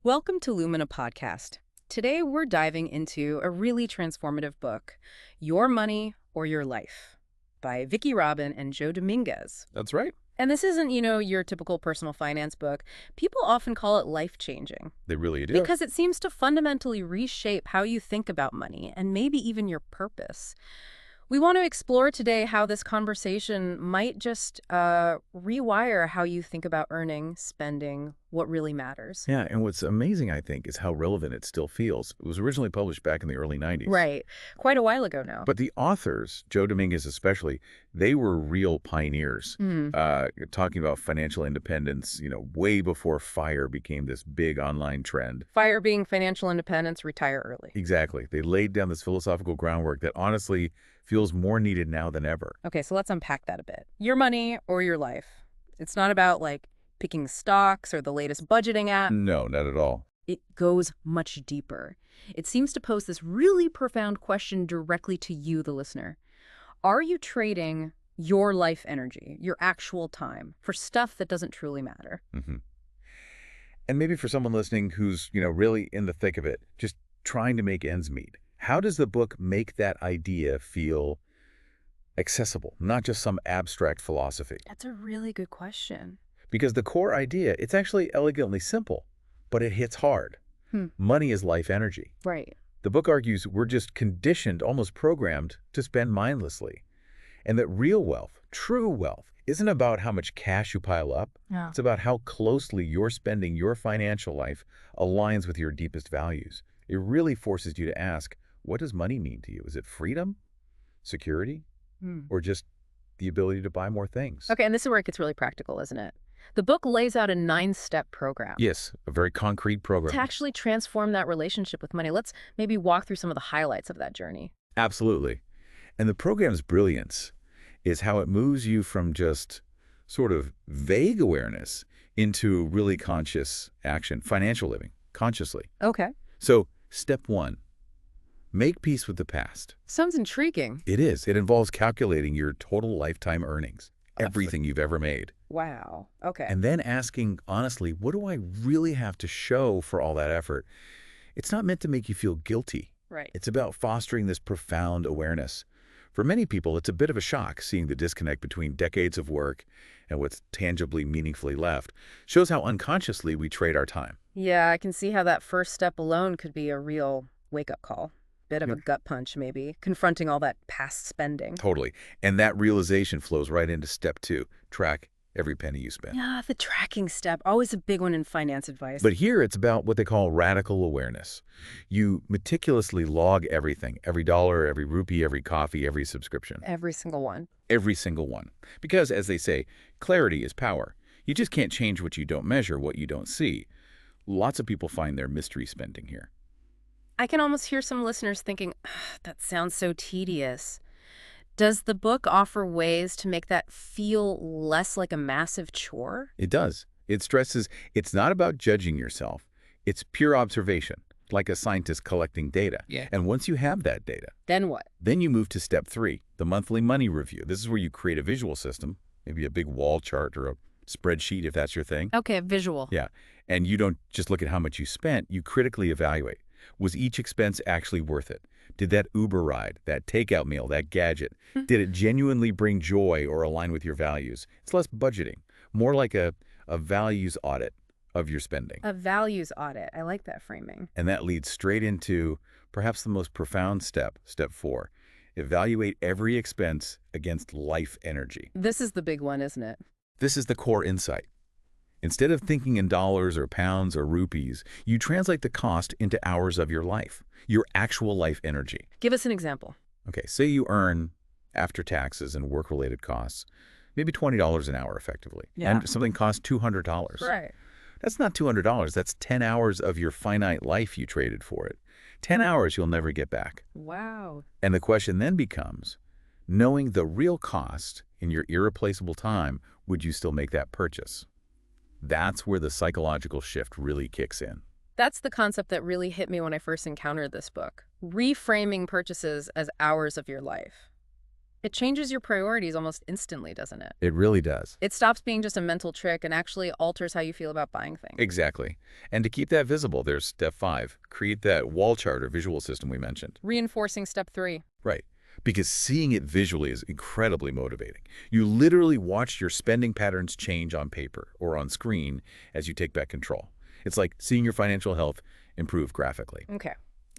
Welcome to Lumina Podcast. Today we're diving into a really transformative book, Your Money or Your Life, by Vicki and Joe Dominguez. That's right. And this isn't, your typical personal finance book. People often call it life-changing They really do. because it seems to fundamentally reshape how you think about money and maybe even your purpose. We want to explore today how this conversation might just rewire how you think about earning, spending, what really matters. Yeah, and what's amazing, I think, is how relevant it still feels. It was originally published back in the early 90s. Right. Quite a while ago now. But the authors, Joe Dominguez especially, they were real pioneers, talking about financial independence, way before F.I.R.E became this big online trend. FIRE being financial independence, retire early. Exactly. They laid down this philosophical groundwork that honestly feels more needed now than ever. Okay, so let's unpack that a bit. Your money or your life. It's not about, picking stocks or the latest budgeting app. No, not at all. It goes much deeper. It seems to pose this really profound question directly to you, the listener. Are you trading your life energy, your actual time, for stuff that doesn't truly matter? Mm-hmm. And maybe for someone listening who's, really in the thick of it, just trying to make ends meet, how does the book make that idea feel accessible, not just some abstract philosophy? That's a really good question. Because the core idea, it's actually elegantly simple, but it hits hard. Money is life energy. Right. The book argues we're just conditioned, almost programmed, to spend mindlessly. And that real wealth, true wealth, isn't about how much cash you pile up. Yeah. It's about how closely you're spending your financial life aligns with your deepest values. It really forces you to ask, what does money mean to you? Is it freedom, security, or just the ability to buy more things? Okay, and this is where it gets really practical, isn't it? The book lays out a 9-step program. Yes, a very concrete program. To actually transform that relationship with money. Let's maybe walk through some of the highlights of that journey. Absolutely. And the program's brilliance is how it moves you from just sort of vague awareness into really conscious action, financial living, consciously. Okay. So, step 1, make peace with the past. Sounds intriguing. It is. It involves calculating your total lifetime earnings, everything you've ever made. Wow. Okay. And then asking, honestly, what do I really have to show for all that effort? It's not meant to make you feel guilty. Right. It's about fostering this profound awareness. For many people, it's a bit of a shock seeing the disconnect between decades of work and what's tangibly, meaningfully left. Shows how unconsciously we trade our time. Yeah, I can see how that first step alone could be a real wake-up call. Bit of a gut punch, maybe, confronting all that past spending. Totally. And that realization flows right into step 2, track every penny you spend. Yeah, the tracking step, always a big one in finance advice. But here it's about what they call radical awareness. You meticulously log everything, every dollar, every rupee, every coffee, every subscription. Every single one. Every single one. Because, as they say, clarity is power. You just can't change what you don't measure, what you don't see. Lots of people find their mystery spending here. I can almost hear some listeners thinking, that sounds so tedious. Does the book offer ways to make that feel less like a massive chore? It does. It stresses it's not about judging yourself. It's pure observation, like a scientist collecting data. Yeah. And once you have that data, Then what? then you move to step 3, the monthly money review. This is where you create a visual system, maybe a big wall chart or a spreadsheet if that's your thing. Okay, visual. Yeah. And you don't just look at how much you spent, you critically evaluate. Was each expense actually worth it? Did that Uber ride, that takeout meal, that gadget, did it genuinely bring joy or align with your values? It's less budgeting, more like a values audit of your spending. A values audit. I like that framing. And that leads straight into perhaps the most profound step, step 4. Evaluate every expense against life energy. This is the big one, isn't it? This is the core insight. Instead of thinking in dollars or pounds or rupees, you translate the cost into hours of your life, your actual life energy. Give us an example. Okay, say you earn, after taxes and work-related costs, maybe $20 an hour effectively. Yeah. And something costs $200. Right. That's not $200. That's 10 hours of your finite life you traded for it. 10 hours you'll never get back. Wow. And the question then becomes, knowing the real cost in your irreplaceable time, would you still make that purchase? That's where the psychological shift really kicks in. That's the concept that really hit me when I first encountered this book. Reframing purchases as hours of your life. It changes your priorities almost instantly, doesn't it? It really does. It stops being just a mental trick and actually alters how you feel about buying things. Exactly. And to keep that visible, there's step 5. Create that wall chart or visual system we mentioned. Reinforcing step 3. Right. Because seeing it visually is incredibly motivating. You literally watch your spending patterns change on paper or on screen as you take back control. It's like seeing your financial health improve graphically. Okay.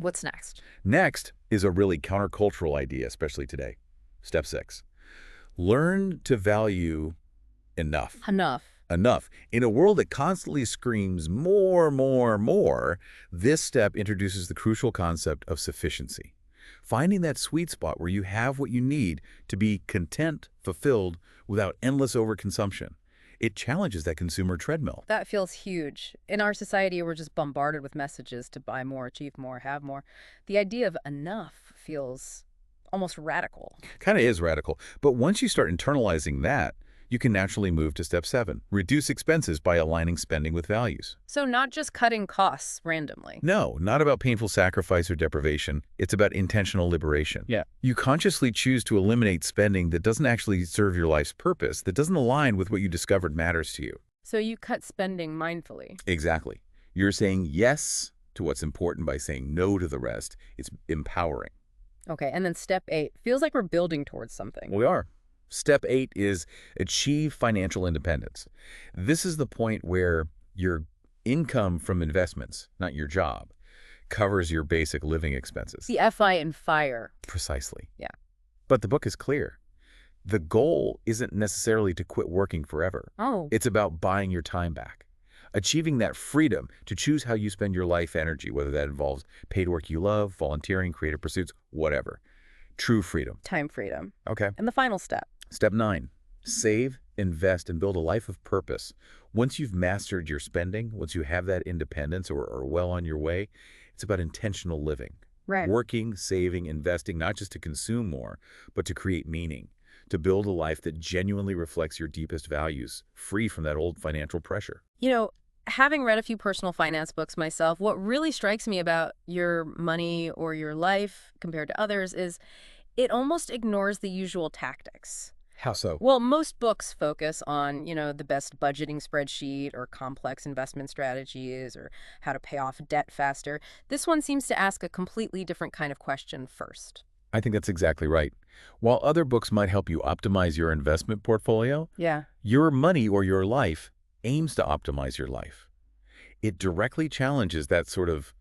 What's next? Next is a really countercultural idea, especially today. Step 6. Learn to value enough. Enough. Enough. In a world that constantly screams more, more, more, this step introduces the crucial concept of sufficiency. Finding that sweet spot where you have what you need to be content, fulfilled, without endless overconsumption. It challenges that consumer treadmill. That feels huge. In our society, we're just bombarded with messages to buy more, achieve more, have more. The idea of enough feels almost radical. Kind of is radical, but once you start internalizing that, you can naturally move to step 7. Reduce expenses by aligning spending with values. So not just cutting costs randomly. No, not about painful sacrifice or deprivation. It's about intentional liberation. Yeah. You consciously choose to eliminate spending that doesn't actually serve your life's purpose, that doesn't align with what you discovered matters to you. So you cut spending mindfully. Exactly. You're saying yes to what's important by saying no to the rest. It's empowering. Okay, and then step 8. Feels like we're building towards something. We are. Step 8 is achieve financial independence. This is the point where your income from investments, not your job, covers your basic living expenses. The F.I. in FIRE. Precisely. Yeah. But the book is clear. The goal isn't necessarily to quit working forever. Oh. It's about buying your time back. Achieving that freedom to choose how you spend your life energy, whether that involves paid work you love, volunteering, creative pursuits, whatever. True freedom. Time freedom. Okay. And the final step. Step 9, save, invest, and build a life of purpose. Once you've mastered your spending, once you have that independence or well on your way, it's about intentional living. Right. Working, saving, investing, not just to consume more, but to create meaning, to build a life that genuinely reflects your deepest values, free from that old financial pressure. You know, having read a few personal finance books myself, what really strikes me about your money or your life compared to others is it almost ignores the usual tactics. How so? Well, most books focus on, the best budgeting spreadsheet or complex investment strategies or how to pay off debt faster. This one seems to ask a completely different kind of question first. I think that's exactly right. While other books might help you optimize your investment portfolio, Yeah. your money or your life aims to optimize your life. It directly challenges that sort of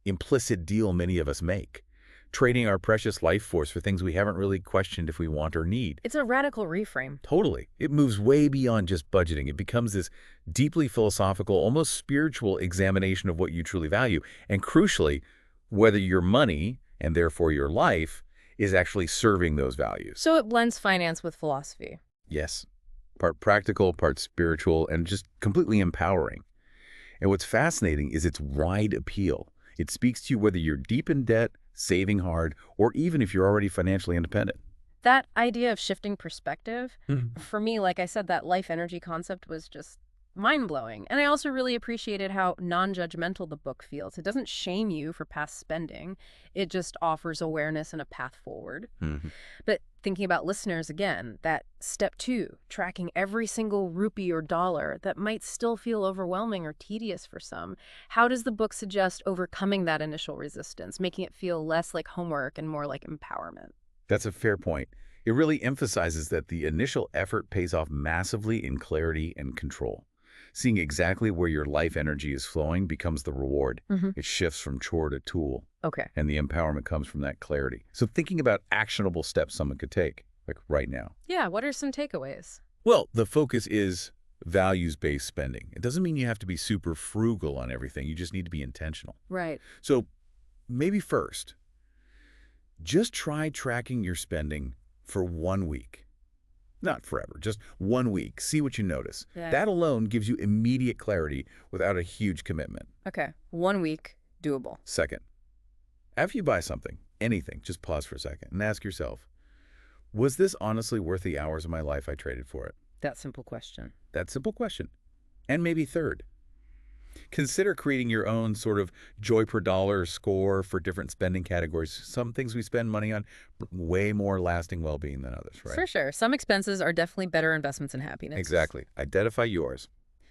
implicit deal many of us make, trading our precious life force for things we haven't really questioned if we want or need. It's a radical reframe. Totally. It moves way beyond just budgeting. It becomes this deeply philosophical, almost spiritual examination of what you truly value. And crucially, whether your money, and therefore your life, is actually serving those values. So it blends finance with philosophy. Yes. Part practical, part spiritual, and just completely empowering. And what's fascinating is its wide appeal. It speaks to you whether you're deep in debt, saving hard, or even if you're already financially independent. That idea of shifting perspective, Mhm. for me, like I said, that life energy concept was just mind-blowing. And I also really appreciated how non-judgmental the book feels. It doesn't shame you for past spending. It just offers awareness and a path forward. Mhm. But thinking about listeners again, that step 2, tracking every single rupee or dollar, that might still feel overwhelming or tedious for some. How does the book suggest overcoming that initial resistance, making it feel less like homework and more like empowerment? That's a fair point. It really emphasizes that the initial effort pays off massively in clarity and control. Seeing exactly where your life energy is flowing becomes the reward. It shifts from chore to tool, Okay. and the empowerment comes from that clarity. So thinking about actionable steps someone could take, like right now. Yeah, what are some takeaways? Well, the focus is values-based spending. It doesn't mean you have to be super frugal on everything. You just need to be intentional. Right. So maybe first, just try tracking your spending for 1 week. Not forever, just 1 week. See what you notice. Yeah. That alone gives you immediate clarity without a huge commitment. Okay. 1 week, doable. Second, after you buy something, anything, just pause for a second and ask yourself, was this honestly worth the hours of my life I traded for it? That simple question. That simple question. And maybe third, Consider creating your own sort of joy per dollar score for different spending categories. Some things we spend money on way more lasting well-being than others, right? For sure. Some expenses are definitely better investments in happiness. Exactly. Identify yours.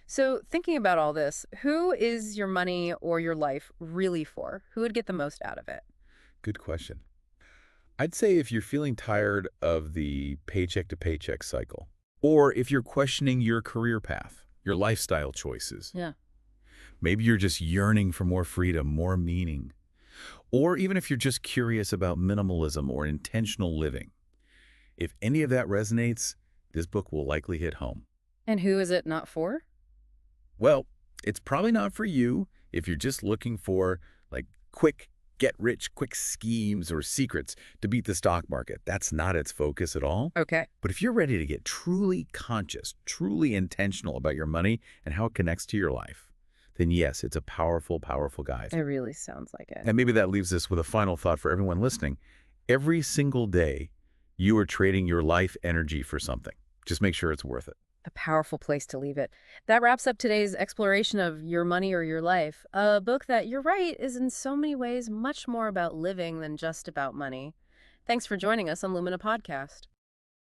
So, thinking about all this, who is your money or your life really for? Who would get the most out of it? Good question. I'd say if you're feeling tired of the paycheck to paycheck cycle, or if you're questioning your career path, your lifestyle choices, Yeah. maybe you're just yearning for more freedom, more meaning, or even if you're just curious about minimalism or intentional living. If any of that resonates, this book will likely hit home. And who is it not for? Well, it's probably not for you if you're just looking for like quick get-rich-quick schemes or secrets to beat the stock market. That's not its focus at all. Okay. But if you're ready to get truly conscious, truly intentional about your money and how it connects to your life, then yes, it's a powerful, powerful guide. It really sounds like it. And maybe that leaves us with a final thought for everyone listening. Every single day, you are trading your life energy for something. Just make sure it's worth it. A powerful place to leave it. That wraps up today's exploration of Your Money or Your Life, a book that, you're right, is in so many ways much more about living than just about money. Thanks for joining us on Lumina Podcast.